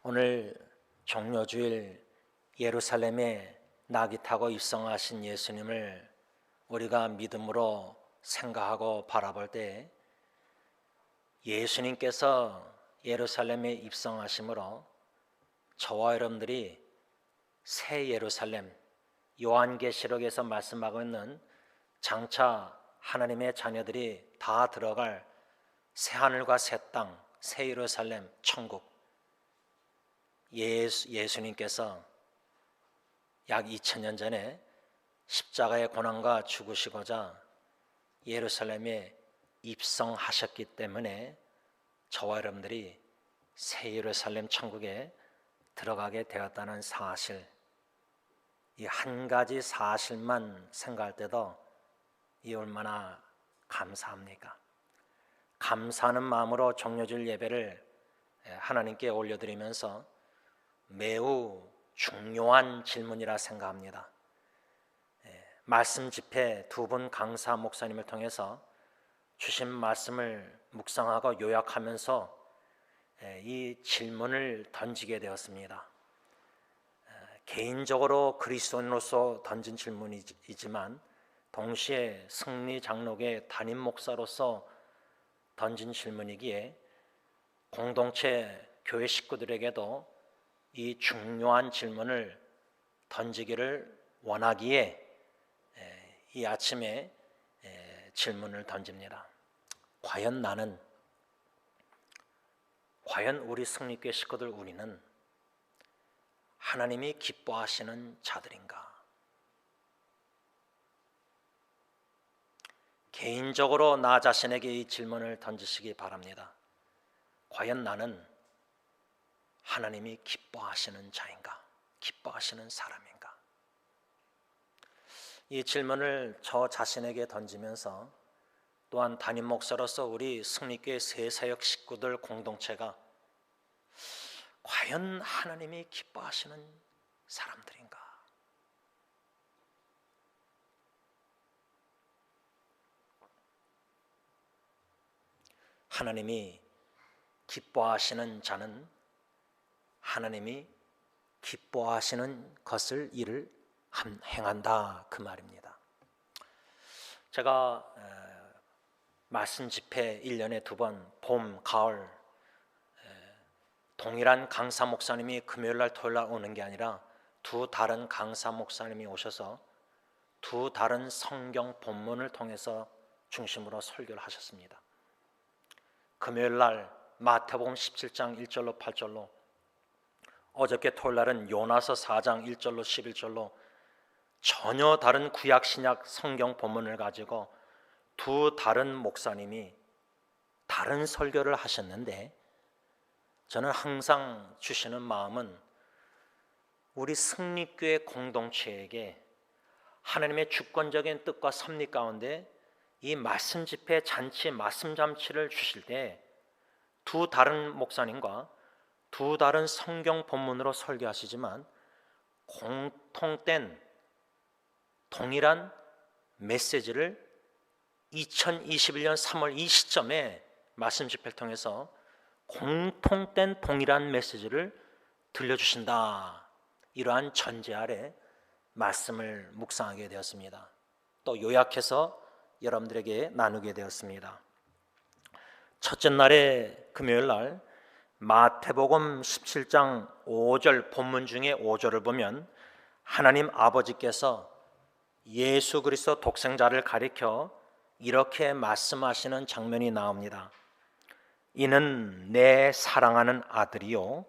오늘 종료주일 예루살렘에 낙이 타고 입성하신 예수님을 우리가 믿음으로 생각하고 바라볼 때 예수님께서 예루살렘에 입성하심으로 저와 여러분들이 새 예루살렘, 요한계시록에서 말씀하고 있는 장차 하나님의 자녀들이 다 들어갈 새 하늘과 새 땅, 새 예루살렘, 천국, 예수님께서 약 2000년 전에 십자가의 고난과 죽으시고자 예루살렘에 입성하셨기 때문에 저와 여러분들이 새 예루살렘 천국에 들어가게 되었다는 사실, 이 한 가지 사실만 생각할 때도 이 얼마나 감사합니까? 감사하는 마음으로 종료주일 예배를 하나님께 올려드리면서 매우 중요한 질문이라 생각합니다. 말씀 집회 두 분 강사 목사님을 통해서 주신 말씀을 묵상하고 요약하면서 이 질문을 던지게 되었습니다. 개인적으로 그리스도인으로서 던진 질문이지만 동시에 승리 장로교의 담임 목사로서 던진 질문이기에 공동체 교회 식구들에게도 이 중요한 질문을 던지기를 원하기에 이 아침에 질문을 던집니다. 과연 우리 승리교회 식구들 우리는 하나님이 기뻐하시는 자들인가? 개인적으로 나 자신에게 이 질문을 던지시기 바랍니다. 과연 나는 하나님이 기뻐하시는 자인가? 기뻐하시는 사람인가? 이 질문을 저 자신에게 던지면서 또한 담임 목사로서 우리 승리교회 새사역 식구들 공동체가 과연 하나님이 기뻐하시는 사람들인가? 하나님이 기뻐하시는 자는 하나님이 기뻐하시는 것을 일을 행한다, 그 말입니다. 제가 말씀 집회 1년에 2번 봄, 가을 동일한 강사 목사님이 금요일날 토요일날 오는 게 아니라 두 다른 강사 목사님이 오셔서 두 다른 성경 본문을 통해서 중심으로 설교를 하셨습니다. 금요일날 마태복음 17장 1절로 8절로, 어저께 토요일날은 요나서 4장 1절로 11절로 전혀 다른 구약 신약 성경 본문을 가지고 두 다른 목사님이 다른 설교를 하셨는데, 저는 항상 주시는 마음은 우리 승리교회 공동체에게 하나님의 주권적인 뜻과 섭리 가운데 이 말씀 집회 잔치, 말씀 잔치를 주실 때 두 다른 목사님과 두 다른 성경 본문으로 설교하시지만 공통된 동일한 메시지를 2021년 3월 이 시점에 말씀 집회를 통해서 공통된 동일한 메시지를 들려주신다, 이러한 전제 아래 말씀을 묵상하게 되었습니다. 또 요약해서 여러분들에게 나누게 되었습니다. 첫째 날의 금요일 날 마태복음 17장 5절 본문 중에 5절을 보면 하나님 아버지께서 예수 그리스도 독생자를 가리켜 이렇게 말씀하시는 장면이 나옵니다. 이는 내 사랑하는 아들이요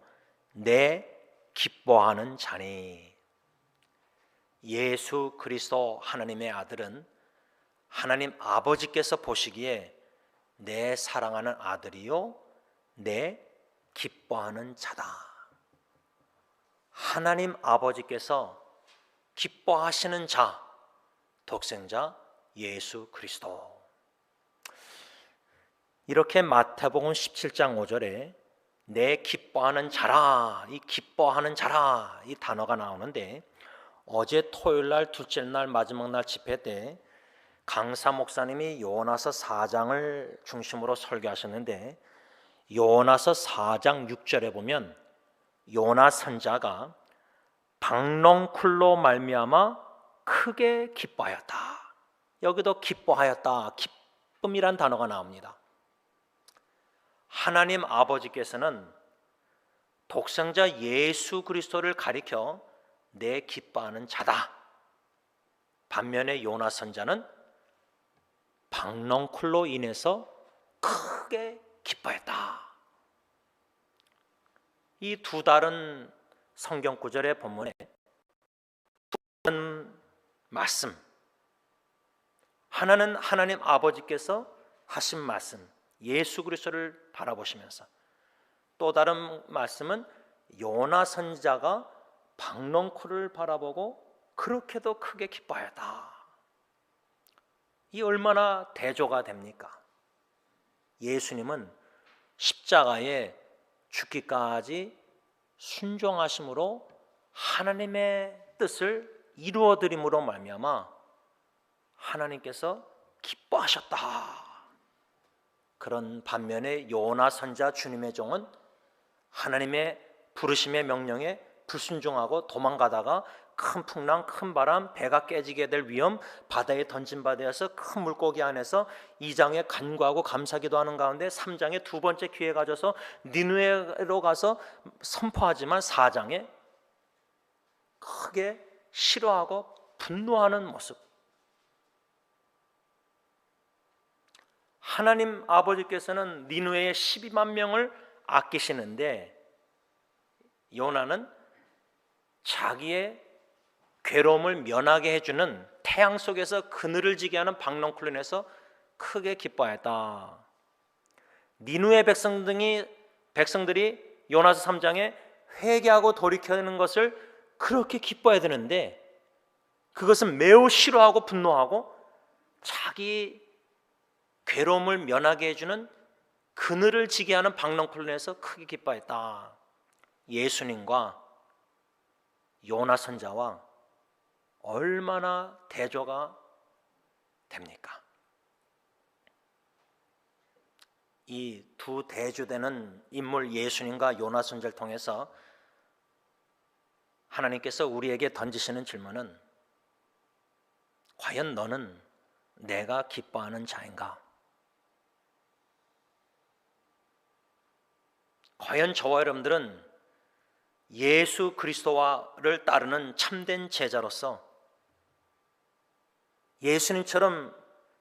내 기뻐하는 자니. 예수 그리스도 하나님의 아들은 하나님 아버지께서 보시기에 내 사랑하는 아들이요 내 기뻐하는 자다. 하나님 아버지께서 기뻐하시는 자, 독생자 예수 그리스도. 이렇게 마태복음 17장 5절에 내 기뻐하는 자라, 이 기뻐하는 자라, 이 단어가 나오는데, 어제 토요일날 둘째 날 마지막 날 집회 때 강사 목사님이 요나서 4장을 중심으로 설교하셨는데, 요나서 4장 6절에 보면 요나 선자가 박넝쿨로 말미암아 크게 기뻐하였다. 여기도 기뻐하였다, 기쁨이란 단어가 나옵니다. 하나님 아버지께서는 독생자 예수 그리스도를 가리켜 내 기뻐하는 자다. 반면에 요나 선자는 박넝쿨로 인해서 크게 기뻐했다. 이 두 다른 성경 구절의 본문에 두 말씀, 하나는 하나님 아버지께서 하신 말씀, 예수 그리스도를 바라보시면서, 또 다른 말씀은 요나 선지자가 박넝쿨을 바라보고 그렇게도 크게 기뻐하였다. 이 얼마나 대조가 됩니까? 예수님은 십자가에 죽기까지 순종하심으로 하나님의 뜻을 이루어드림으로 말미암아 하나님께서 기뻐하셨다. 그런 반면에 요나 선자 주님의 종은 하나님의 부르심의 명령에 불순종하고 도망가다가 큰 풍랑, 큰 바람, 배가 깨지게 될 위험, 바다에 던진 바 되어서 큰 물고기 안에서 2장에 간구하고 감사기도하는 가운데 3장에 두 번째 기회 가져서 니느웨로 가서 선포하지만 4장에 크게 싫어하고 분노하는 모습. 하나님 아버지께서는 니느웨의 12만 명을 아끼시는데 요나는 자기의 괴로움을 면하게 해주는 태양 속에서 그늘을 지게 하는 박넝쿨로 인해서 크게 기뻐했다. 니느웨 백성들이 요나서 3장에 회개하고 돌이켜는 것을 그렇게 기뻐해야 되는데 그것은 매우 싫어하고 분노하고 자기 괴로움을 면하게 해주는 그늘을 지게 하는 박넝쿨로 인해서 크게 기뻐했다. 예수님과 요나 선자와 얼마나 대조가 됩니까? 이 두 대조되는 인물 예수님과 요나 선자를 통해서 하나님께서 우리에게 던지시는 질문은 과연 너는 내가 기뻐하는 자인가? 과연 저와 여러분들은 예수 그리스도를 따르는 참된 제자로서 예수님처럼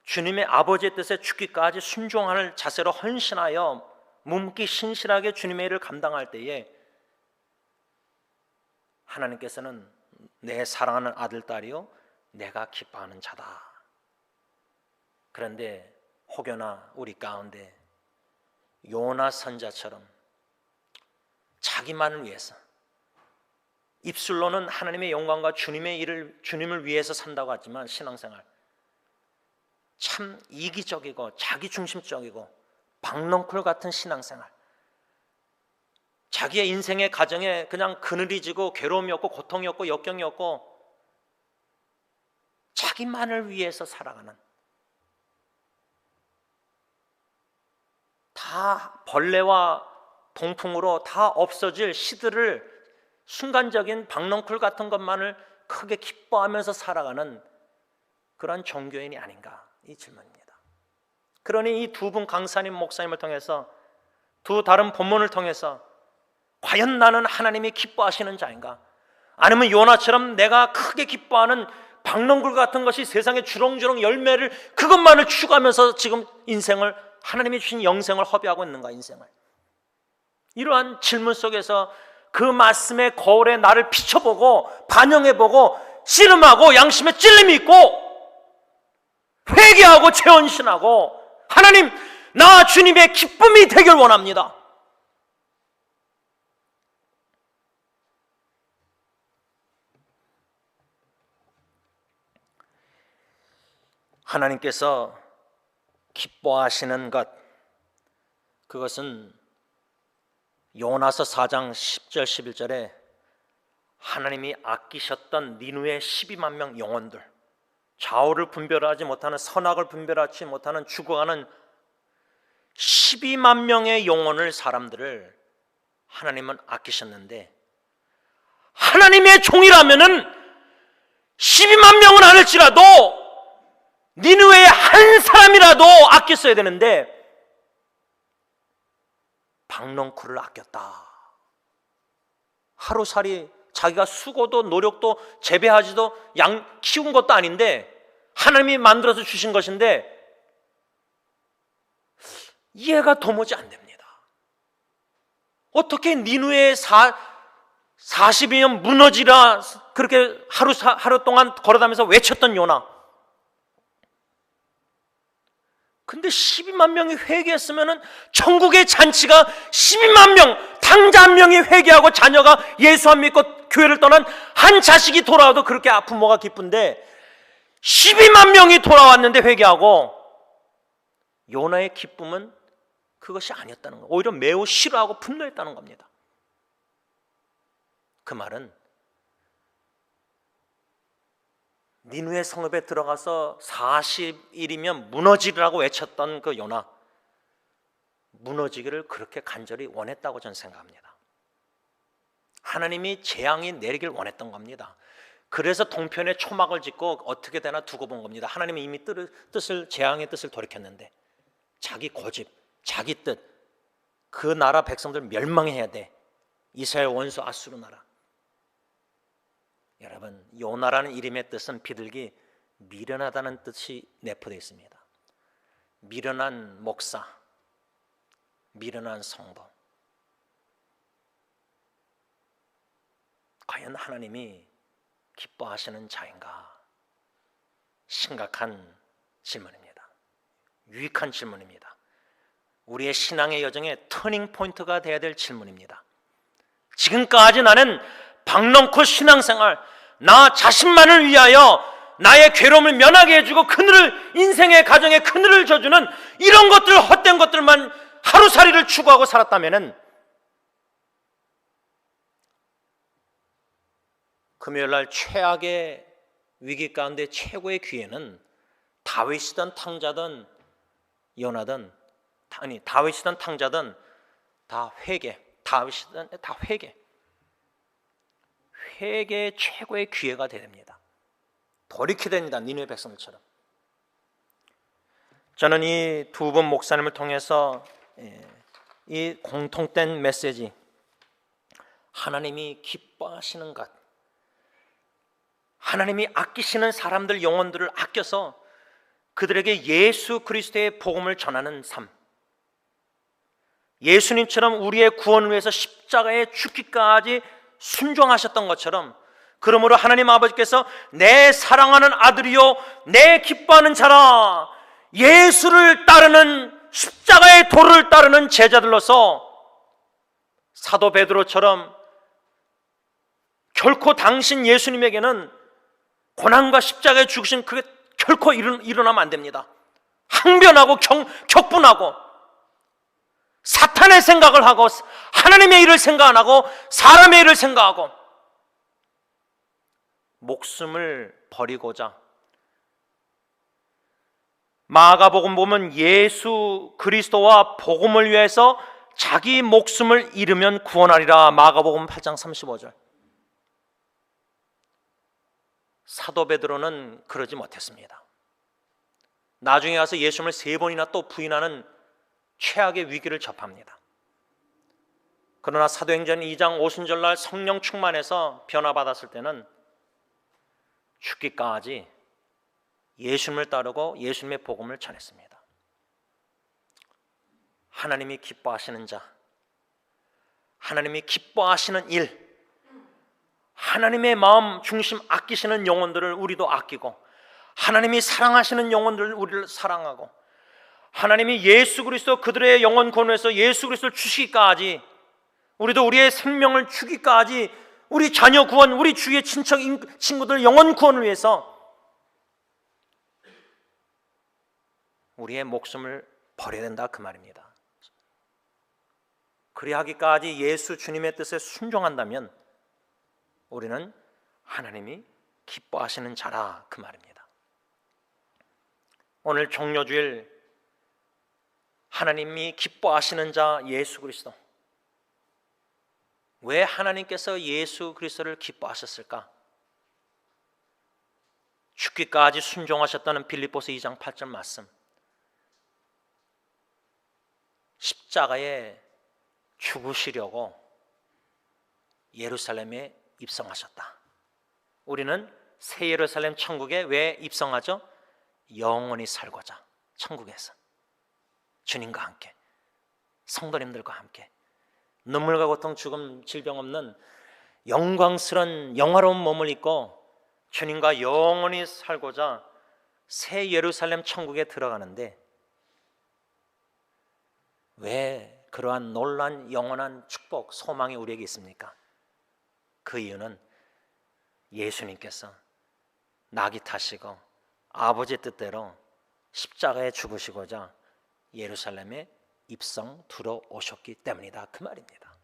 주님의 아버지의 뜻에 죽기까지 순종하는 자세로 헌신하여 묵묵히 신실하게 주님의 일을 감당할 때에 하나님께서는 내 사랑하는 아들, 딸이요 내가 기뻐하는 자다. 그런데 혹여나 우리 가운데 요나 선자처럼 자기만을 위해서 입술로는 하나님의 영광과 주님을 위해서 산다고 하지만 신앙생활 참 이기적이고 자기중심적이고 박넝쿨 같은 신앙생활, 자기의 인생의 가정에 그냥 그늘이 지고 괴로움이 없고 고통이 없고 역경이 없고 자기만을 위해서 살아가는, 다 벌레와 동풍으로 다 없어질 시들을 순간적인 박넝쿨 같은 것만을 크게 기뻐하면서 살아가는 그런 종교인이 아닌가, 이 질문입니다. 그러니 이 두 분 강사님, 목사님을 통해서 두 다른 본문을 통해서 과연 나는 하나님이 기뻐하시는 자인가? 아니면 요나처럼 내가 크게 기뻐하는 박넝쿨 같은 것이 세상에 주렁주렁 열매를 그것만을 추구하면서 지금 인생을, 하나님이 주신 영생을 허비하고 있는가, 인생을. 이러한 질문 속에서 그 말씀의 거울에 나를 비춰보고 반영해보고 씨름하고 양심에 찔림이 있고 회개하고 재헌신하고 하나님, 나 주님의 기쁨이 되길 원합니다. 하나님께서 기뻐하시는 것, 그것은 요나서 4장 10절 11절에 하나님이 아끼셨던 니느웨 12만 명 영혼들, 좌우를 분별하지 못하는, 선악을 분별하지 못하는 죽어가는 12만 명의 영혼을, 사람들을 하나님은 아끼셨는데 하나님의 종이라면은 12만 명은 아닐지라도 니느웨의 한 사람이라도 아꼈어야 되는데 박넝쿨을 아꼈다. 하루살이 자기가 수고도 노력도 재배하지도 양 키운 것도 아닌데 하나님이 만들어서 주신 것인데 이해가 도무지 안 됩니다. 어떻게 니느웨의 40년 무너지라 그렇게 하루 동안 걸어다니면서 외쳤던 요나, 근데 12만 명이 회개했으면 천국의 잔치가 12만 명, 탕자 한 명이 회개하고 자녀가 예수 안 믿고 교회를 떠난 한 자식이 돌아와도 그렇게 부모가 기쁜데 12만 명이 돌아왔는데 회개하고, 요나의 기쁨은 그것이 아니었다는 거, 오히려 매우 싫어하고 분노했다는 겁니다. 그 말은 니느웨 성읍에 들어가서 40일이면 무너지라고 외쳤던 그 요나, 무너지기를 그렇게 간절히 원했다고 저는 생각합니다. 하나님이 재앙이 내리길 원했던 겁니다. 그래서 동편에 초막을 짓고 어떻게 되나 두고 본 겁니다. 하나님이 이미 재앙의 뜻을 돌이켰는데 자기 고집, 자기 뜻, 그 나라 백성들 멸망해야 돼. 이스라엘 원수 아수르 나라. 여러분, 요나라는 이름의 뜻은 비둘기, 미련하다는 뜻이 내포되어 있습니다. 미련한 목사, 미련한 성도. 과연 하나님이 기뻐하시는 자인가? 심각한 질문입니다. 유익한 질문입니다. 우리의 신앙의 여정의 터닝 포인트가 되어야 될 질문입니다. 지금까지 나는 박넝쿨 신앙생활, 나 자신만을 위하여 나의 괴로움을 면하게 해주고 그늘을, 인생의 가정에 그늘을 져주는 이런 것들, 헛된 것들만 하루살이를 추구하고 살았다면은 금요일날 최악의 위기 가운데 최고의 기회는 다윗이든 탕자든 요나든, 아니 다윗이든 탕자든 다 회개, 다윗이든 다 회개. 회개의 최고의 기회가 됩니다. 돌이켜야 됩니다. 니느웨 백성들처럼. 저는 이 두 분 목사님을 통해서 이 공통된 메시지, 하나님이 기뻐하시는 것, 하나님이 아끼시는 사람들 영혼들을 아껴서 그들에게 예수 그리스도의 복음을 전하는 삶, 예수님처럼 우리의 구원을 위해서 십자가에 죽기까지 순종하셨던 것처럼, 그러므로 하나님 아버지께서 내 사랑하는 아들이요 내 기뻐하는 자라, 예수를 따르는, 십자가의 도를 따르는 제자들로서 사도 베드로처럼 결코 당신 예수님에게는 고난과 십자가에 죽으신 그게 결코 일어나면 안 됩니다. 항변하고 격분하고 사탄의 생각을 하고 하나님의 일을 생각 안 하고 사람의 일을 생각하고 목숨을 버리고자, 마가복음 보면 예수 그리스도와 복음을 위해서 자기 목숨을 잃으면 구원하리라. 마가복음 8장 35절. 사도 베드로는 그러지 못했습니다. 나중에 가서 예수님을 3번이나 또 부인하는 최악의 위기를 접합니다. 그러나 사도행전 2장 오순절날 성령 충만해서 변화받았을 때는 죽기까지 예수님을 따르고 예수님의 복음을 전했습니다. 하나님이 기뻐하시는 자, 하나님이 기뻐하시는 일, 하나님의 마음 중심 아끼시는 영혼들을 우리도 아끼고, 하나님이 사랑하시는 영혼들을 우리를 사랑하고, 하나님이 예수 그리스도 그들의 영혼 구원에서 예수 그리스도를 주시기까지, 우리도 우리의 생명을 주기까지, 우리 자녀 구원, 우리 주위의 친척 친구들 영혼 구원을 위해서 우리의 목숨을 버려야 된다, 그 말입니다. 그리하기까지 예수 주님의 뜻에 순종한다면 우리는 하나님이 기뻐하시는 자라, 그 말입니다. 오늘 종료주일, 하나님이 기뻐하시는 자 예수 그리스도, 왜 하나님께서 예수 그리스도를 기뻐하셨을까? 죽기까지 순종하셨다는 빌립보서 2장 8절 말씀. 십자가에 죽으시려고 예루살렘에 입성하셨다. 우리는 새 예루살렘 천국에 왜 입성하죠? 영원히 살고자. 천국에서 주님과 함께, 성도님들과 함께 눈물과 고통, 죽음, 질병 없는 영광스러운 영화로운 몸을 입고 주님과 영원히 살고자 새 예루살렘 천국에 들어가는데, 왜 그러한 놀라운 영원한 축복, 소망이 우리에게 있습니까? 그 이유는 예수님께서 낙이 타시고 아버지의 뜻대로 십자가에 죽으시고자 예루살렘에 입성 들어오셨기 때문이다, 그 말입니다.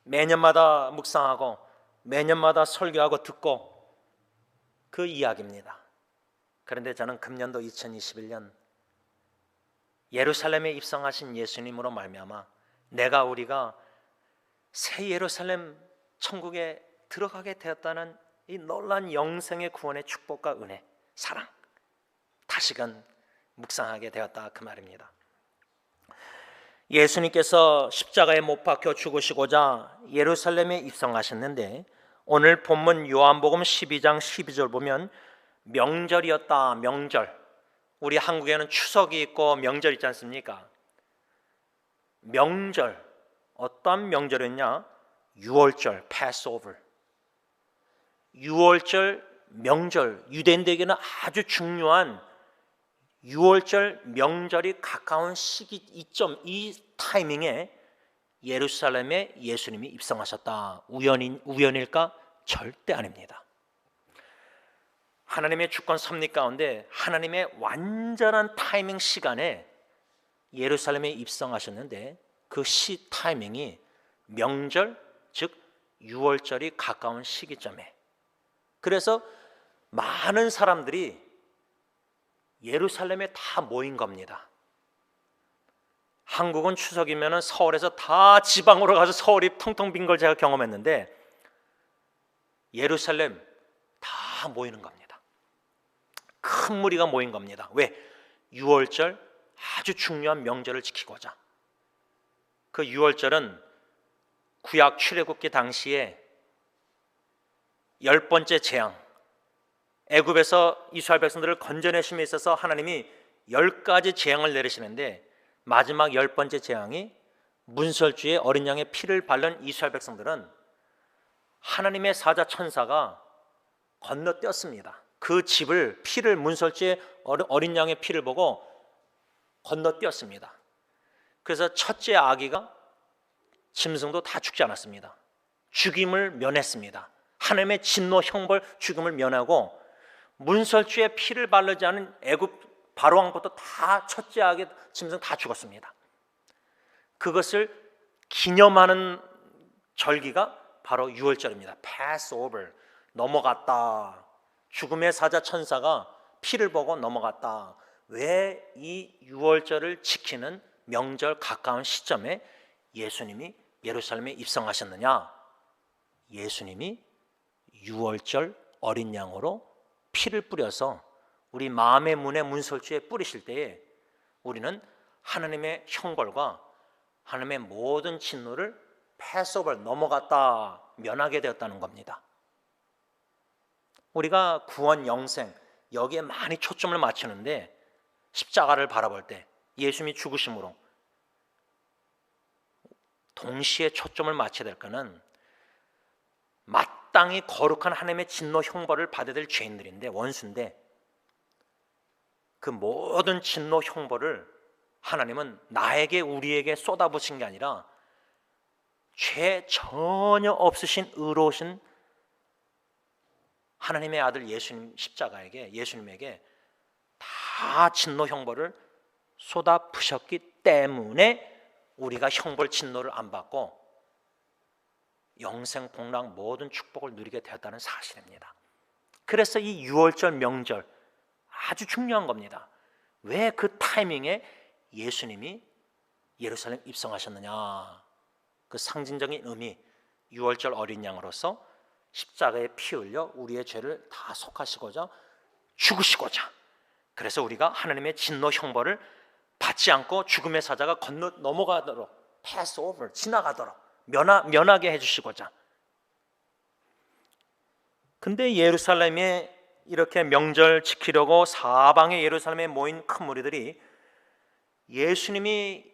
매년마다 묵상하고 매년마다 설교하고 듣고 그 이야기입니다. 그런데 저는 금년도 2021년 예루살렘에 입성하신 예수님으로 말미암아 우리가 새 예루살렘 천국에 들어가게 되었다는 이 놀라운 영생의 구원의 축복과 은혜, 사랑, 다시금 묵상하게 되었다, 그 말입니다. 예수님께서 십자가에 못 박혀 죽으시고자 예루살렘에 입성하셨는데, 오늘 본문 요한복음 12장 12절 보면 명절이었다, 명절. 우리 한국에는 추석이 있고 명절 있지 않습니까? 명절, 어떠한 명절이었냐? 6월절, 패스오버. 6월절 명절, 유대인들에게는 아주 중요한 6월절 명절이 가까운 시기, 이 타이밍에 예루살렘에 예수님이 입성하셨다. 우연일까? 절대 아닙니다. 하나님의 주권 섭리 가운데 하나님의 완전한 타이밍 시간에 예루살렘에 입성하셨는데, 그 타이밍이 명절, 즉 6월절이 가까운 시기점에, 그래서 많은 사람들이 예루살렘에 다 모인 겁니다. 한국은 추석이면 서울에서 다 지방으로 가서 서울이 텅텅 빈 걸 제가 경험했는데, 예루살렘 다 모이는 겁니다. 큰 무리가 모인 겁니다. 왜? 6월절, 아주 중요한 명절을 지키고자. 그 6월절은 구약 출애굽기 당시에 10번째 재앙, 애굽에서 이스라엘 백성들을 건져내심에 있어서 하나님이 10가지 재앙을 내리시는데, 마지막 10번째 재앙이 문설주에 어린 양의 피를 바른 이스라엘 백성들은 하나님의 사자 천사가 건너뛰었습니다. 그 집을, 피를, 문설주에 어린 양의 피를 보고 건너뛰었습니다. 그래서 첫째 아기가, 짐승도 다 죽지 않았습니다. 죽임을 면했습니다. 하나님의 진노, 형벌, 죽임을 면하고, 문설주에 피를 바르지 않은 애굽 바로왕부터 다 첫째 아기, 짐승 다 죽었습니다. 그것을 기념하는 절기가 바로 6월절입니다. 패스오버, 넘어갔다. 죽음의 사자 천사가 피를 보고 넘어갔다. 왜 이 6월절을 지키는 명절 가까운 시점에 예수님이 예루살렘에 입성하셨느냐? 예수님이 6월절 어린 양으로 피를 뿌려서 우리 마음의 문에, 문설주에 뿌리실 때에 우리는 하나님의 형벌과 하나님의 모든 진노를 패스오버, 넘어갔다, 면하게 되었다는 겁니다. 우리가 구원, 영생, 여기에 많이 초점을 맞추는데, 십자가를 바라볼 때 예수님이 죽으심으로 동시에 초점을 맞춰야 될 것은 마땅히 거룩한 하나님의 진노, 형벌을 받아야 될 죄인들인데, 원수인데, 그 모든 진노, 형벌을 하나님은 나에게, 우리에게 쏟아부으신 게 아니라 죄 전혀 없으신 의로우신 하나님의 아들 예수님 십자가에게, 예수님에게 다 진노, 형벌을 쏟아부으셨기 때문에 우리가 형벌, 진노를 안 받고 영생, 복락, 모든 축복을 누리게 되었다는 사실입니다. 그래서 이 6월절 명절 아주 중요한 겁니다. 왜 그 타이밍에 예수님이 예루살렘 입성하셨느냐? 그 상징적인 의미, 유월절 어린 양으로서 십자가에 피 흘려 우리의 죄를 다 속하시고자 죽으시고자, 그래서 우리가 하나님의 진노 형벌을 받지 않고 죽음의 사자가 건너 넘어가도록, pass over, 지나가도록 면하게 해주시고자. 근데 예루살렘에 이렇게 명절 지키려고 사방에 예루살렘에 모인 큰 무리들이 예수님이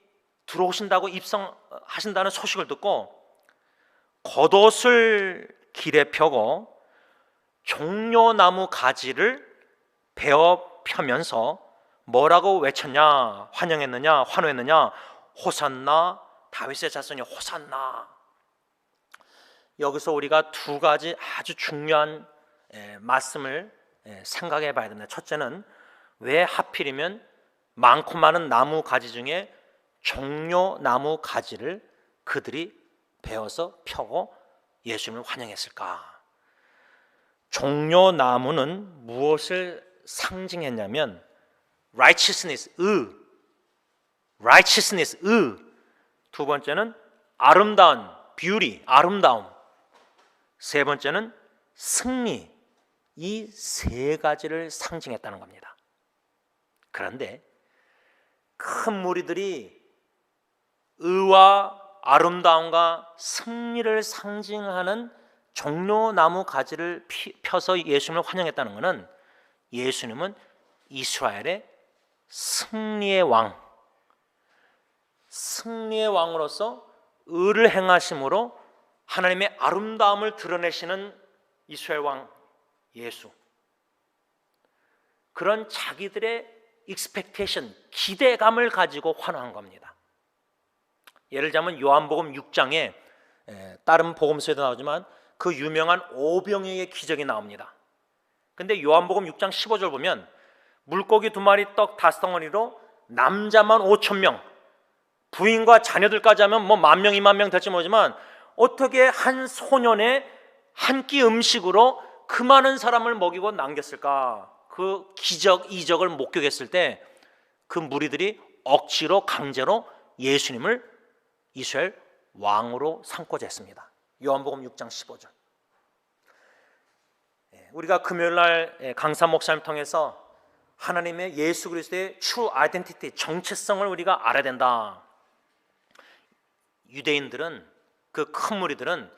들어오신다고 입성하신다는 소식을 듣고 겉옷을 길에 펴고 종려나무 가지를 베어 펴면서 뭐라고 외쳤냐, 환영했느냐, 환호했느냐? 호산나, 다윗의 자손이 호산나. 여기서 우리가 두 가지 아주 중요한 말씀을 생각해 봐야 됩니다. 첫째는 왜 하필이면 많고 많은 나무 가지 중에 종려나무 가지를 그들이 베어서 펴고 예수님을 환영했을까? 종려나무는 무엇을 상징했냐면 righteousness, righteousness, 두 번째는 아름다운, beauty, 아름다움, 세 번째는 승리, 이 세 가지를 상징했다는 겁니다. 그런데 큰 무리들이 의와 아름다움과 승리를 상징하는 종려나무 가지를 펴서 예수님을 환영했다는 것은 예수님은 이스라엘의 승리의 왕, 승리의 왕으로서 의를 행하심으로 하나님의 아름다움을 드러내시는 이스라엘 왕 예수, 그런 자기들의 expectation, 기대감을 가지고 환호한 겁니다. 예를 들자면 요한복음 6장에 다른 복음서에도 나오지만 그 유명한 오병이어의 기적이 나옵니다. 근데 요한복음 6장 15절 보면 물고기 2마리 떡 5덩어리로 남자만 5,000명, 부인과 자녀들까지 하면 뭐 10,000명, 20,000명 될지 모르지만 어떻게 한 소년의 한 끼 음식으로 그 많은 사람을 먹이고 남겼을까? 그 기적, 이적을 목격했을 때 그 무리들이 억지로 강제로 예수님을 이스라엘 왕으로 삼고자 했습니다. 요한복음 6장 15절. 우리가 금요일 날 강사 목사님 통해서 하나님의 예수 그리스도의 true identity, 정체성을 우리가 알아야 된다. 유대인들은, 그 큰 무리들은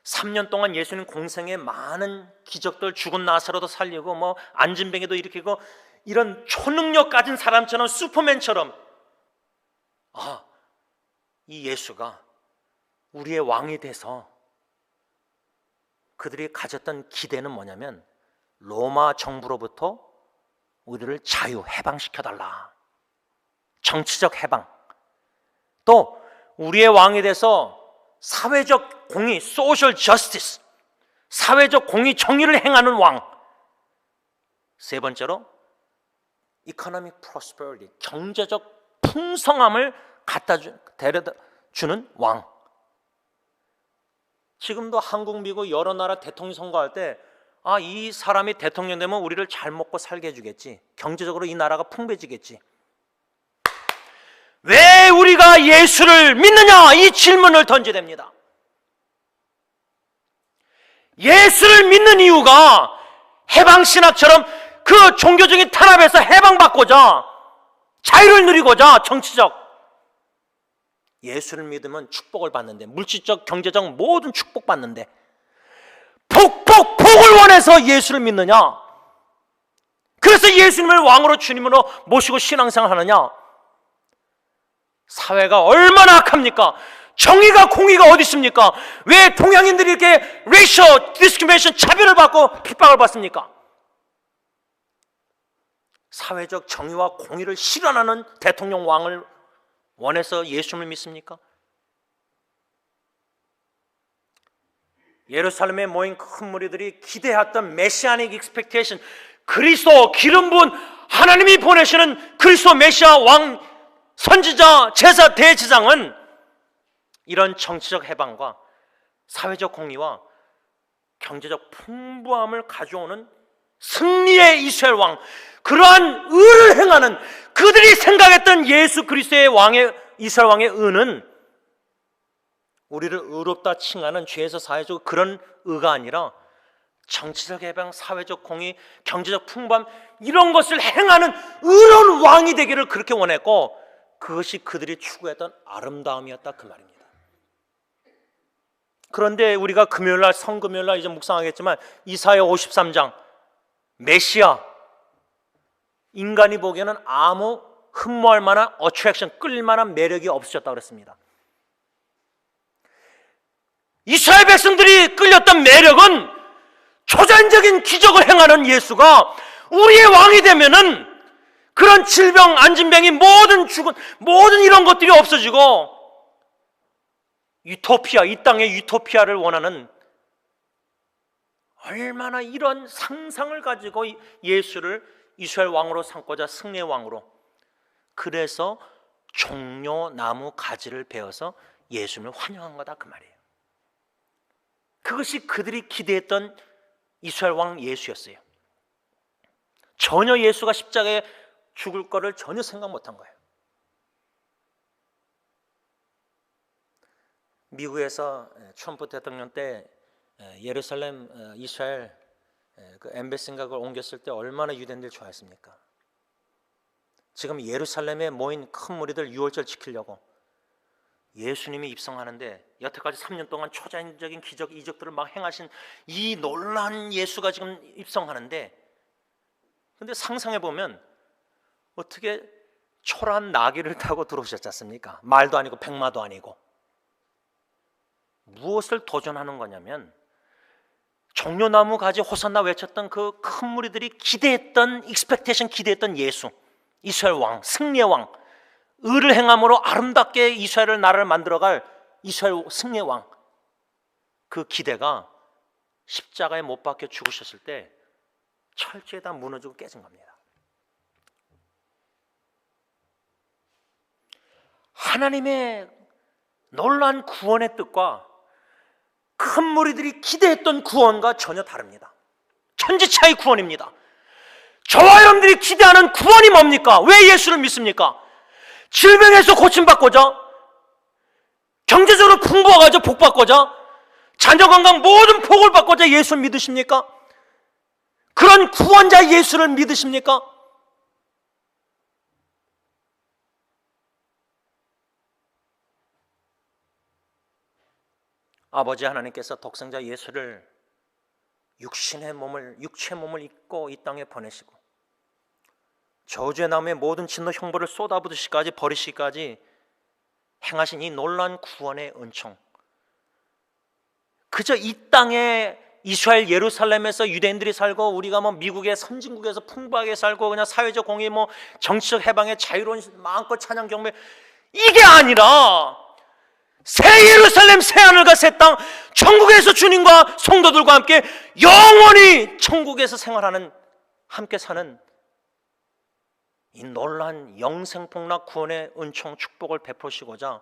3년 동안 예수님 공생에 많은 기적들, 죽은 나사로도 살리고 뭐 안진뱅이도 일으키고 이런 초능력 가진 사람처럼, 슈퍼맨처럼, 이 예수가 우리의 왕이 돼서 그들이 가졌던 기대는 뭐냐면 로마 정부로부터 우리를 자유, 해방시켜달라. 정치적 해방. 또 우리의 왕이 돼서 사회적 공의, social justice, 사회적 공의, 정의를 행하는 왕. 세 번째로 economic prosperity, 경제적 풍성함을 데려다 주는 왕. 지금도 한국, 미국 여러 나라 대통령 선거할 때 이 사람이 대통령 되면 우리를 잘 먹고 살게 해주겠지, 경제적으로 이 나라가 풍부해지겠지. 왜 우리가 예수를 믿느냐? 이 질문을 던져야 됩니다. 예수를 믿는 이유가 해방신학처럼 그 종교적인 탄압에서 해방받고자, 자유를 누리고자, 정치적. 예수를 믿으면 축복을 받는데, 물질적, 경제적 모든 축복 받는데 복을 원해서 예수를 믿느냐? 그래서 예수님을 왕으로, 주님으로 모시고 신앙생활 하느냐? 사회가 얼마나 악합니까? 정의가, 공의가 어디 있습니까? 왜 동양인들이 이렇게 racial discrimination, 차별을 받고 핍박을 받습니까? 사회적 정의와 공의를 실현하는 대통령 왕을 원해서 예수님을 믿습니까? 예루살렘에 모인 큰 무리들이 기대했던 메시아닉 익스펙테이션, 그리스도, 기름 부은 하나님이 보내시는 그리스도 메시아 왕, 선지자, 제사, 대제사장은 이런 정치적 해방과 사회적 공의와 경제적 풍부함을 가져오는 승리의 이스라엘 왕, 그러한 의를 행하는, 그들이 생각했던 예수 그리스도의 왕의, 이스라엘 왕의 의는 우리를 의롭다 칭하는 죄에서 사회적 그런 의가 아니라 정치적 해방, 사회적 공의, 경제적 풍부함 이런 것을 행하는 의로운 왕이 되기를 그렇게 원했고 그것이 그들이 추구했던 아름다움이었다 그 말입니다. 그런데 우리가 금요일날 성금요일날 이제 묵상하겠지만 이사야 53장 메시아 인간이 보기에는 아무 흠모할 만한 어트랙션 끌릴 만한 매력이 없으셨다고 그랬습니다. 이스라엘 백성들이 끌렸던 매력은 초자연적인 기적을 행하는 예수가 우리의 왕이 되면은 그런 질병, 안진병이 모든 죽은 모든 이런 것들이 없어지고 유토피아, 이 땅의 유토피아를 원하는 얼마나 이런 상상을 가지고 예수를 이스라엘 왕으로 삼고자 승리의 왕으로 그래서 종려나무 가지를 베어서 예수님을 환영한 거다 그 말이에요. 그것이 그들이 기대했던 이스라엘 왕 예수였어요. 전혀 예수가 십자가에 죽을 거를 전혀 생각 못한 거예요. 미국에서 트럼프 대통령 때 예루살렘 이스라엘 그 엠베시인가 그걸 옮겼을 때 얼마나 유대인들 좋아했습니까? 지금 예루살렘에 모인 큰 무리들 유월절 지키려고 예수님이 입성하는데 여태까지 3년 동안 초자연적인 기적, 이적들을 막 행하신 이 놀라운 예수가 지금 입성하는데 근데 상상해 보면 어떻게 초라한 나귀를 타고 들어오셨지 않습니까? 말도 아니고 백마도 아니고 무엇을 도전하는 거냐면 종려나무 가지 호산나 외쳤던 그 큰 무리들이 기대했던 익스펙테이션 기대했던 예수 이스라엘 왕, 승리의 왕 의를 행함으로 아름답게 이스라엘 나라를 만들어갈 이스라엘 승리의 왕 그 기대가 십자가에 못 박혀 죽으셨을 때 철저히 다 무너지고 깨진 겁니다. 하나님의 놀라운 구원의 뜻과 큰 무리들이 기대했던 구원과 전혀 다릅니다. 천지차이 구원입니다. 저와 여러분들이 기대하는 구원이 뭡니까? 왜 예수를 믿습니까? 질병에서 고침받고자 경제적으로 풍부하고자 복받고자 자녀 건강 모든 복을 받고자 예수를 믿으십니까? 그런 구원자 예수를 믿으십니까? 아버지 하나님께서 독생자 예수를 육체의 몸을 입고 이 땅에 보내시고 저주의 나무에 모든 진노 형벌을 쏟아부으시기까지 버리시기까지 행하신 이 놀라운 구원의 은총 그저 이 땅에 이스라엘 예루살렘에서 유대인들이 살고 우리가 뭐 미국의 선진국에서 풍부하게 살고 그냥 사회적 공의 뭐 정치적 해방의 자유로운 마음껏 찬양 경배 이게 아니라 새 예루살렘 새 하늘과 새 땅 천국에서 주님과 성도들과 함께 영원히 천국에서 생활하는 함께 사는 이 놀라운 영생폭락 구원의 은총 축복을 베푸시고자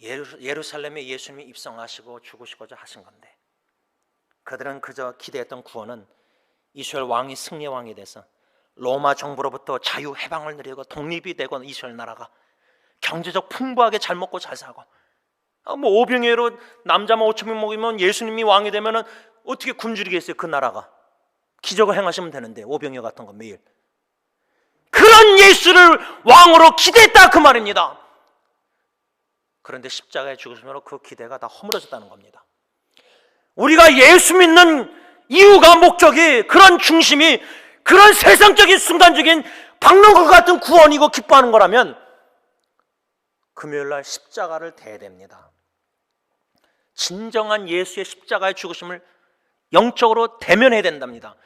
예루살렘에 예수님이 입성하시고 죽으시고자 하신 건데 그들은 그저 기대했던 구원은 이스라엘 왕이 승리의 왕이 돼서 로마 정부로부터 자유 해방을 누리고 독립이 되고 이스라엘 나라가 경제적 풍부하게 잘 먹고 잘 사고 뭐 오병이어로 남자만 5천 명 먹이면 예수님이 왕이 되면은 어떻게 굶주리겠어요 그 나라가 기적을 행하시면 되는데 오병이어 같은 거 매일 그런 예수를 왕으로 기대했다 그 말입니다. 그런데 십자가에 죽으심으로 그 기대가 다 허물어졌다는 겁니다. 우리가 예수 믿는 이유가 목적이 그런 중심이 그런 세상적인 순간적인 박능구 같은 구원이고 기뻐하는 거라면 금요일날 십자가를 대해야 됩니다. 진정한 예수의 십자가의 죽으심을 영적으로 대면해야 된답니다.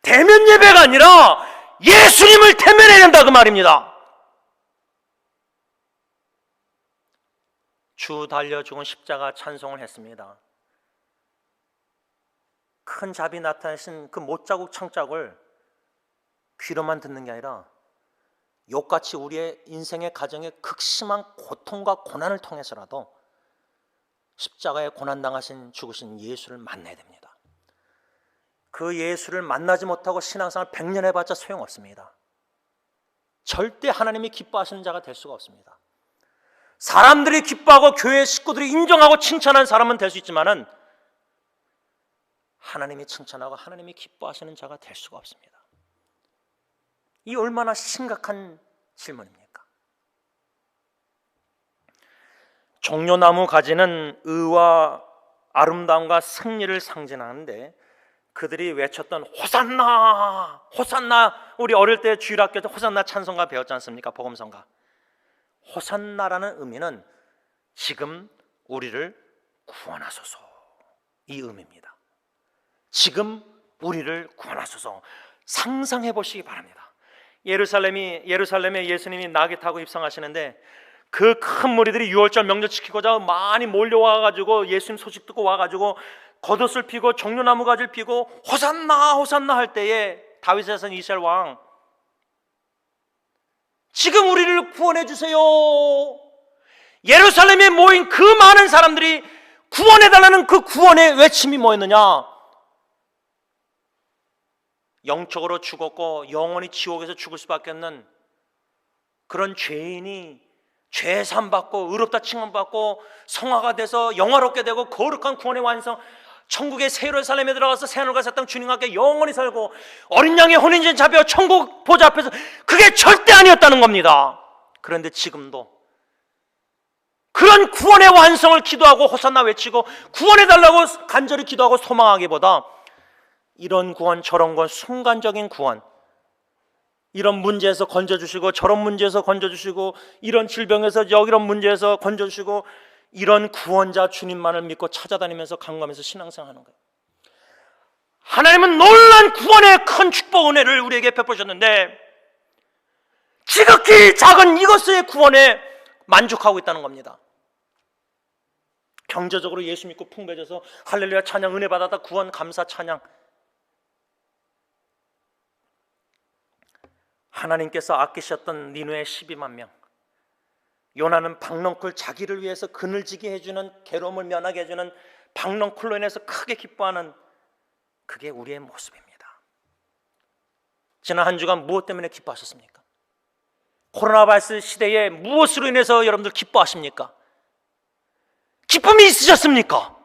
대면 예배가 아니라 예수님을 대면해야 된다 그 말입니다. 주 달려 죽은 십자가 찬송을 했습니다. 큰 잡이 나타내신 그 못자국 창작을 귀로만 듣는 게 아니라 욕같이 우리의 인생의 가정의 극심한 고통과 고난을 통해서라도 십자가에 고난당하신 죽으신 예수를 만나야 됩니다. 그 예수를 만나지 못하고 신앙생활 100년 해봤자 소용없습니다. 절대 하나님이 기뻐하시는 자가 될 수가 없습니다. 사람들이 기뻐하고 교회 식구들이 인정하고 칭찬하는 사람은 될 수 있지만은 하나님이 칭찬하고 하나님이 기뻐하시는 자가 될 수가 없습니다. 이 얼마나 심각한 질문입니까? 종려나무 가지는 의와 아름다움과 승리를 상징하는데 그들이 외쳤던 호산나 호산나, 우리 어릴 때 주일학교 때 호산나 찬송가 배웠지 않습니까? 복음성가. 호산나라는 의미는 지금 우리를 구원하소서, 이 의미입니다. 지금 우리를 구원하소서. 상상해 보시기 바랍니다. 예루살렘에 예수님이 나귀 타고 입성하시는데 그 큰 무리들이 유월절 명절 지키고자 많이 몰려와가지고 예수님 소식 듣고 와가지고 겉옷을 피고 종려나무 가지를 피고 호산나 호산나 할 때에 다윗의 자손 이스라엘 왕, 지금 우리를 구원해 주세요. 예루살렘에 모인 그 많은 사람들이 구원해 달라는 그 구원의 외침이 뭐였느냐? 영적으로 죽었고 영원히 지옥에서 죽을 수밖에 없는 그런 죄인이 죄 사함받고 의롭다 칭함받고 성화가 돼서 영화롭게 되고 거룩한 구원의 완성, 천국의 새 예루살렘에 들어가서 새하늘과 새 땅 주님과 함께 영원히 살고 어린 양의 혼인전 잡혀 천국 보좌 앞에서, 그게 절대 아니었다는 겁니다. 그런데 지금도 그런 구원의 완성을 기도하고 호산나 외치고 구원해달라고 간절히 기도하고 소망하기보다 이런 구원 저런 구원, 순간적인 구원, 이런 문제에서 건져주시고 저런 문제에서 건져주시고 이런 질병에서 이런 문제에서 건져주시고 이런 구원자 주님만을 믿고 찾아다니면서 간구하면서 신앙생활하는 거예요. 하나님은 놀란 구원의 큰 축복 은혜를 우리에게 베푸셨는데 지극히 작은 이것의 구원에 만족하고 있다는 겁니다. 경제적으로 예수 믿고 풍부해져서 할렐루야 찬양 은혜 받았다 구원 감사 찬양. 하나님께서 아끼셨던 니느웨 12만 명, 요나는 박넝쿨 자기를 위해서 그늘지게 해주는, 괴로움을 면하게 해주는 박넝쿨로 인해서 크게 기뻐하는, 그게 우리의 모습입니다. 지난 한 주간 무엇 때문에 기뻐하셨습니까? 코로나 바이러스 시대에 무엇으로 인해서 여러분들 기뻐하십니까? 기쁨이 있으셨습니까?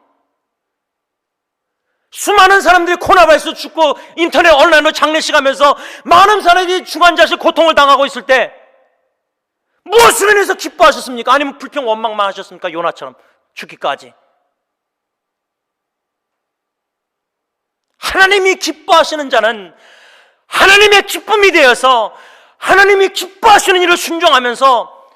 수많은 사람들이 코로나 바이러스 죽고 인터넷 온라인으로 장례식 하면서 많은 사람들이 중환자실 고통을 당하고 있을 때 무엇으로 인해서 기뻐하셨습니까? 아니면 불평 원망만 하셨습니까? 요나처럼 죽기까지. 하나님이 기뻐하시는 자는 하나님의 기쁨이 되어서 하나님이 기뻐하시는 일을 순종하면서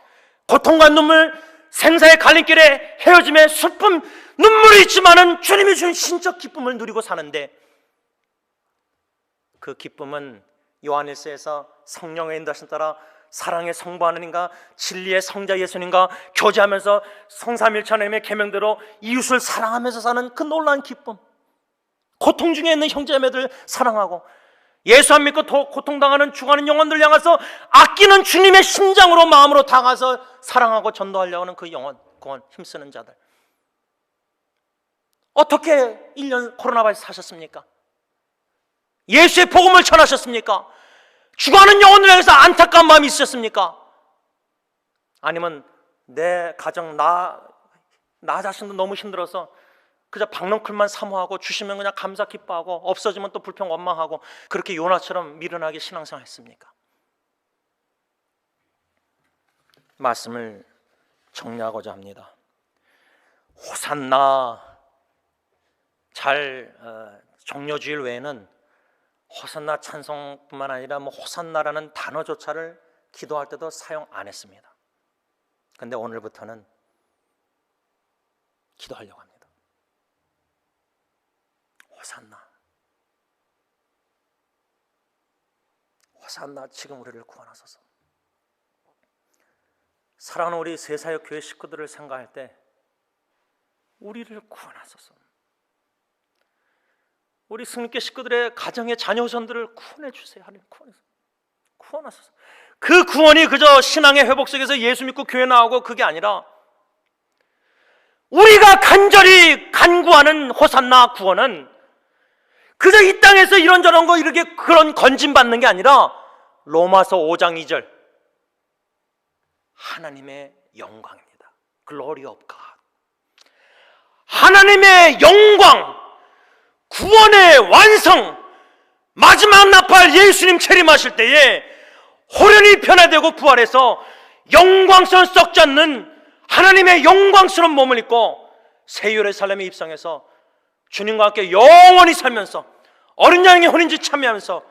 고통과 눈물, 생사의 갈림길에 헤어짐의 슬픔, 눈물이 있지만은 주님이 주신 신적 기쁨을 누리고 사는데, 그 기쁨은 요한일서에서 성령의 인도하심 따라 사랑의 성부 하나님과 진리의 성자 예수님과 교제하면서 성삼일체 하나님의 계명대로 이웃을 사랑하면서 사는 그 놀라운 기쁨, 고통 중에 있는 형제자매들 사랑하고 예수 안 믿고 고통당하는 죽어가는 영혼들 향해서 아끼는 주님의 심장으로 마음으로 다가서 사랑하고 전도하려고 하는 그 영혼, 구원 힘쓰는 자들. 어떻게 1년 코로나 바이러스 사셨습니까? 예수의 복음을 전하셨습니까? 죽어가는 영혼들 향해서 안타까운 마음이 있으셨습니까? 아니면 내 가정, 나 자신도 너무 힘들어서 그저 박넝쿨만 사모하고 주시면 그냥 감사 기뻐하고 없어지면 또 불평 원망하고 그렇게 요나처럼 미련하게 신앙생활 했습니까? 말씀을 정리하고자 합니다. 호산나, 종려주일 외에는 호산나 찬송뿐만 아니라 호산나라는 단어조차를 기도할 때도 사용 안 했습니다. 그런데 오늘부터는 기도하려고 합니다. 호산나, 호산나, 지금 우리를 구원하소서. 사랑하는 우리 새사역 교회 식구들을 생각할 때 우리를 구원하소서. 우리 승리교회 식구들의 가정의 자녀선들을 구원해 주세요. 하나님 구원하소서. 그 구원이 그저 신앙의 회복 속에서 예수 믿고 교회 나오고 그게 아니라 우리가 간절히 간구하는 호산나 구원은 그저 이 땅에서 이런저런 거 이렇게 그런 건진받는 게 아니라 로마서 5장 2절 하나님의 영광입니다. glory of God. 하나님의 영광, 구원의 완성, 마지막 나팔 예수님 재림하실 때에 호련히 변화되고 부활해서 영광스러운 썩지 않는 하나님의 영광스러운 몸을 입고 새 예루살렘에 입성해서 주님과 함께 영원히 살면서 어린 양의 혼인지 참여하면서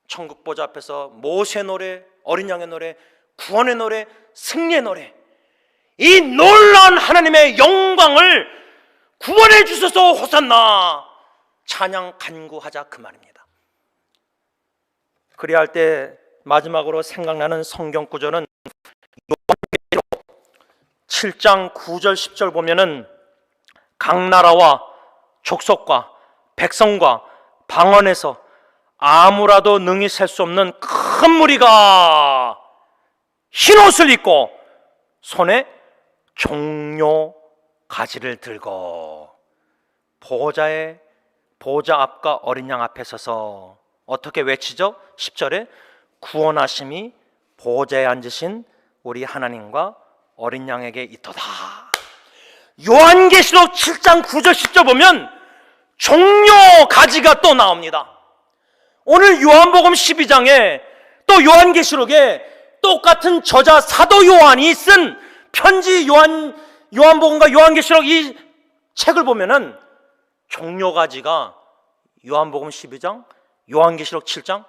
천국 보좌 앞에서 모세의 노래, 어린 양의 노래, 구원의 노래, 승리의 노래, 이 놀라운 하나님의 영광을 구원해 주소서 호산나 찬양 간구하자 그 말입니다. 그래야 할 때 마지막으로 생각나는 성경 구절은 7장 9절 10절 보면은 각 나라와 족속과 백성과 방언에서 아무라도 능히 셀 수 없는 큰 무리가 흰옷을 입고 손에 종려 가지를 들고 보좌 앞과 어린 양 앞에 서서 어떻게 외치죠? 10절에 구원하심이 보좌에 앉으신 우리 하나님과 어린 양에게 있도다. 요한계시록 7장 9절 10절 보면 종려 가지가 또 나옵니다. 오늘 요한복음 12장에 또 요한계시록에 똑같은 저자 사도 요한이 쓴 편지 요한복음과 요한계시록 이 책을 보면은 종려가지가 요한복음 12장, 요한계시록 7장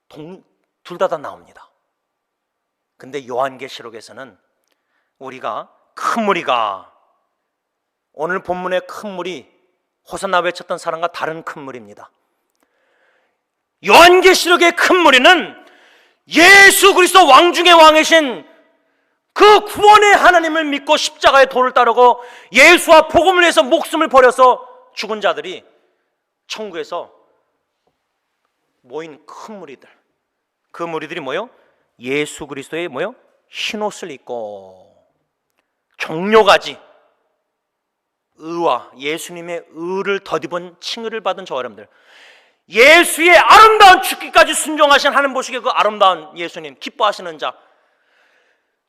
둘 다 나옵니다. 근데 요한계시록에서는 우리가 큰 무리가, 오늘 본문의 큰 무리, 호산나 외쳤던 사람과 다른 큰 무리입니다. 요한계시록의 큰 무리는 예수 그리스도 왕 중의 왕이신 그 구원의 하나님을 믿고 십자가의 도를 따르고 예수와 복음을 위해서 목숨을 버려서 죽은 자들이 천국에서 모인 큰 무리들, 그 무리들이 뭐요? 예수 그리스도의 뭐요? 흰옷을 입고 종려가지, 의와 예수님의 의를 덧입은 칭의를 받은 저 여러분들, 예수의 아름다운 죽기까지 순종하신 하나님 보시기에 그 아름다운 예수님 기뻐하시는 자,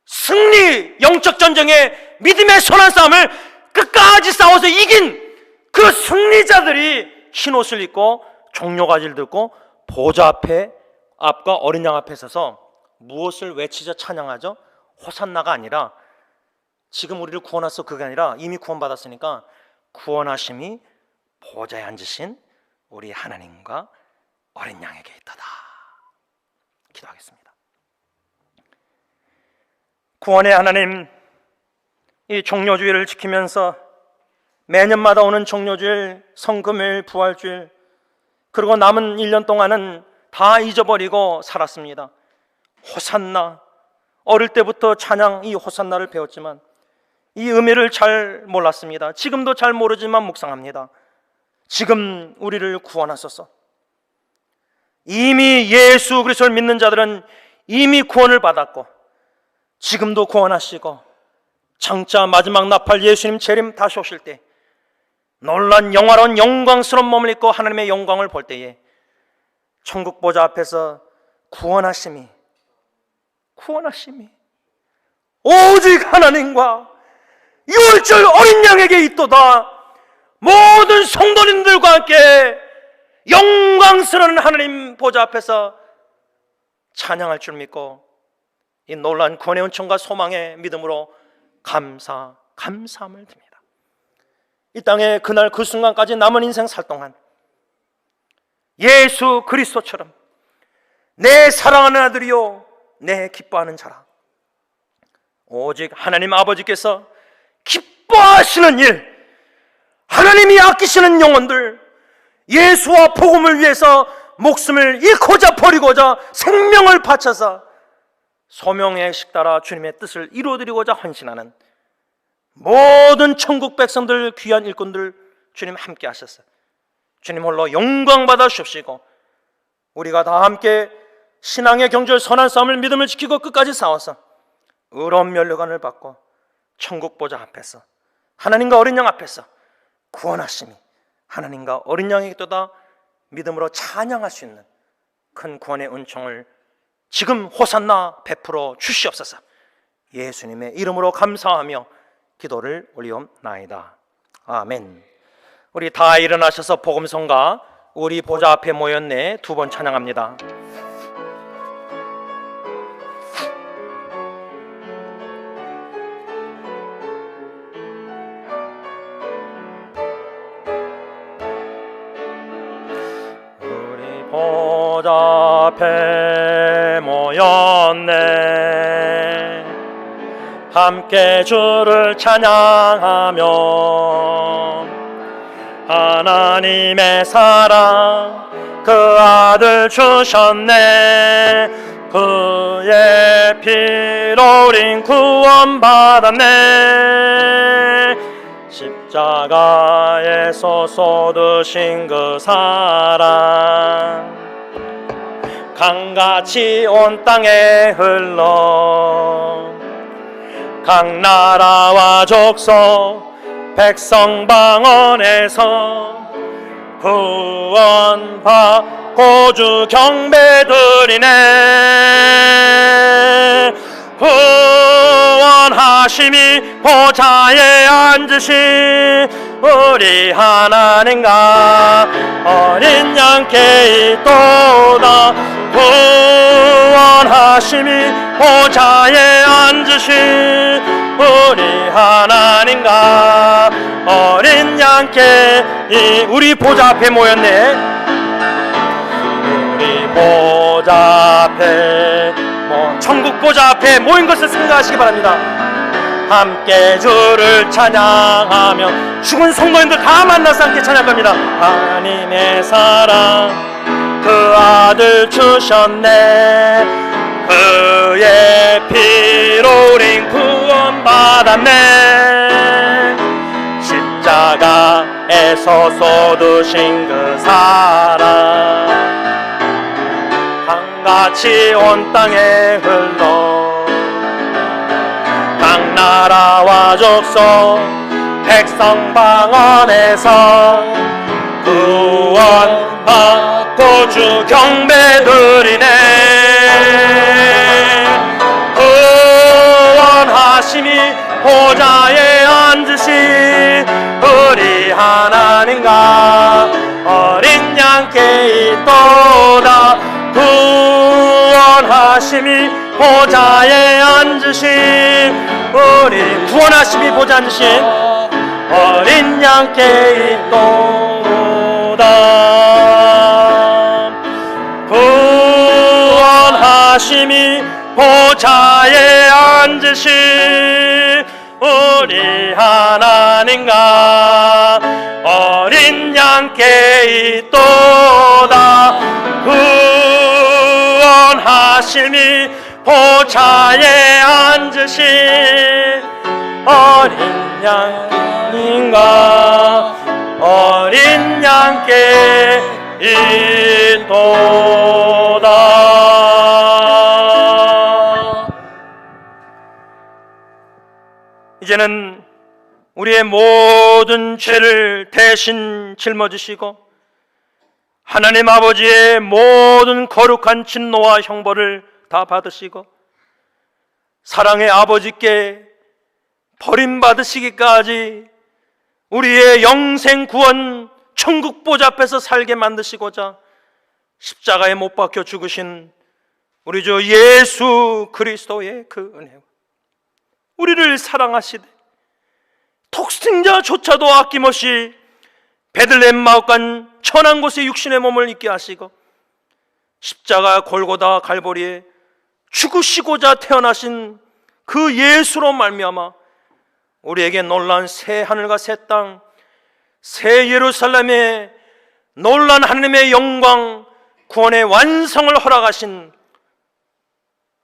승리 영적 전쟁의 믿음의 선한 싸움을 끝까지 싸워서 이긴 그 승리자들이 흰옷을 입고 종려가지를 들고 보좌 앞과 어린 양 앞에 서서 무엇을 외치자 찬양하죠? 호산나가 아니라, 지금 우리를 구원하소 그게 아니라 이미 구원받았으니까 구원하심이 보좌에 앉으신 우리 하나님과 어린 양에게 있다다. 기도하겠습니다. 구원의 하나님, 이 종려주일을 지키면서 매년마다 오는 종려주일, 성금요일, 부활주일, 그리고 남은 1년 동안은 다 잊어버리고 살았습니다. 호산나, 어릴 때부터 찬양 이 호산나를 배웠지만 이 의미를 잘 몰랐습니다. 지금도 잘 모르지만 묵상합니다. 지금 우리를 구원하소서. 이미 예수 그리스도를 믿는 자들은 이미 구원을 받았고 지금도 구원하시고 장차 마지막 나팔 예수님 재림 다시 오실 때 놀란 영화로운 영광스러운 몸을 입고 하나님의 영광을 볼 때에 천국 보좌 앞에서 구원하심이 오직 하나님과 유월절 어린 양에게 있도다. 모든 성도님들과 함께 영광스러운 하나님 보좌 앞에서 찬양할 줄 믿고 이 놀라운 구원의 은총과 소망의 믿음으로 감사함을 드립니다. 이 땅에 그날 그 순간까지 남은 인생 살 동안 예수 그리스도처럼 내 사랑하는 아들이요 내 기뻐하는 자라, 오직 하나님 아버지께서 기뻐하시는 일, 하나님이 아끼시는 영혼들, 예수와 복음을 위해서 목숨을 잃고자 버리고자 생명을 바쳐서 소명의 식따라 주님의 뜻을 이루어드리고자 헌신하는 모든 천국 백성들, 귀한 일꾼들 주님 함께 하셨어요. 주님 홀로 영광 받아 주십시고 우리가 다 함께 신앙의 경주를 선한 싸움을 믿음을 지키고 끝까지 싸워서 의로운 면류관을 받고 천국 보좌 앞에서 하나님과 어린 양 앞에서 구원하심이 하나님과 어린 양에게 또다 믿음으로 찬양할 수 있는 큰 구원의 은총을 지금 호산나 베풀어 주시옵소서. 예수님의 이름으로 감사하며 기도를 올리옵나이다. 아멘. 우리 다 일어나셔서 복음성가 우리 보좌 앞에 모였네 두 번 찬양합니다. 우리 보좌 앞에 모였네 함께 주를 찬양하며 하나님의 사랑 그 아들 주셨네 그의 피로 우린 구원받았네 십자가에서 쏟으신 그 사랑 강같이 온 땅에 흘러 각 나라와 족속 백성 방언에서 구원받고 주 경배드리네 구원하심이 보좌에 앉으신 우리 하나님과 어린 양께 있도다 구원하심이 보좌에 앉으신 우리 하나님과 어린 양께 우리 보좌 앞에 모였네 우리 보좌 앞에 천국 보좌 앞에 모인 것을 생각하시기 바랍니다. 함께 주를 찬양하며 죽은 성도님들 다 만나서 함께 찬양합니다. 하나님의 사랑 그 아들 주셨네 그의 피로 우린 구원받았네 십자가에서 쏟으신 그 사랑 강같이 온 땅에 흘러 각 나라와 족속 백성 방언에서 구원받고 주 경배드리네 구원하심이 보좌에 앉으신 우리 하나님과 어린 양께 있도다 구원하심이 보좌에 앉으신 우리 구원하심이 보좌에 앉으신 어린 양께 있도다 구원하심이 보좌에 앉으신 우리 하나님과 어린 양께 있도다 구원하심이 보좌에 앉으신 어린 양님과 어린 양께 있도다. 이제는 우리의 모든 죄를 대신 짊어지시고 하나님 아버지의 모든 거룩한 진노와 형벌을 다 받으시고 사랑의 아버지께 버림받으시기까지 우리의 영생 구원 천국 보좌 앞에서 살게 만드시고자 십자가에 못 박혀 죽으신 우리 주 예수 그리스도의 그 은혜와 우리를 사랑하시되 독생자조차도 아낌없이 베들레헴 마옥간 천한 곳에 육신의 몸을 입게 하시고 십자가 골고다 갈보리에 죽으시고자 태어나신 그 예수로 말미암아 우리에게 놀라운 새 하늘과 새 땅, 새 예루살렘의 놀라운 하나님의 영광, 구원의 완성을 허락하신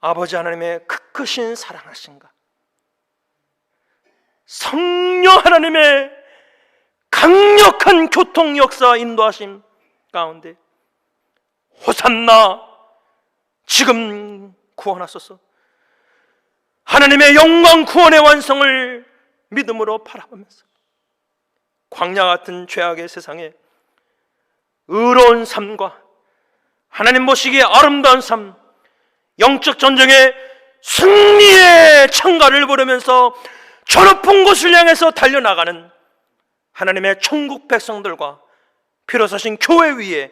아버지 하나님의 크크신 사랑하신가, 성령 하나님의 강력한 교통 역사 인도하심 가운데 호산나 지금 구원하소서. 하나님의 영광 구원의 완성을 믿음으로 바라보면서 광야 같은 죄악의 세상에 의로운 삶과 하나님 보시기에 아름다운 삶, 영적 전쟁에 승리의 창가를 부르면서 저 높은 곳을 향해서 달려나가는 하나님의 천국 백성들과 피로 사신 교회 위에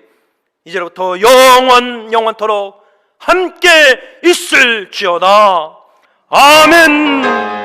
이제부터 영원토록 함께 있을지어다. 아멘.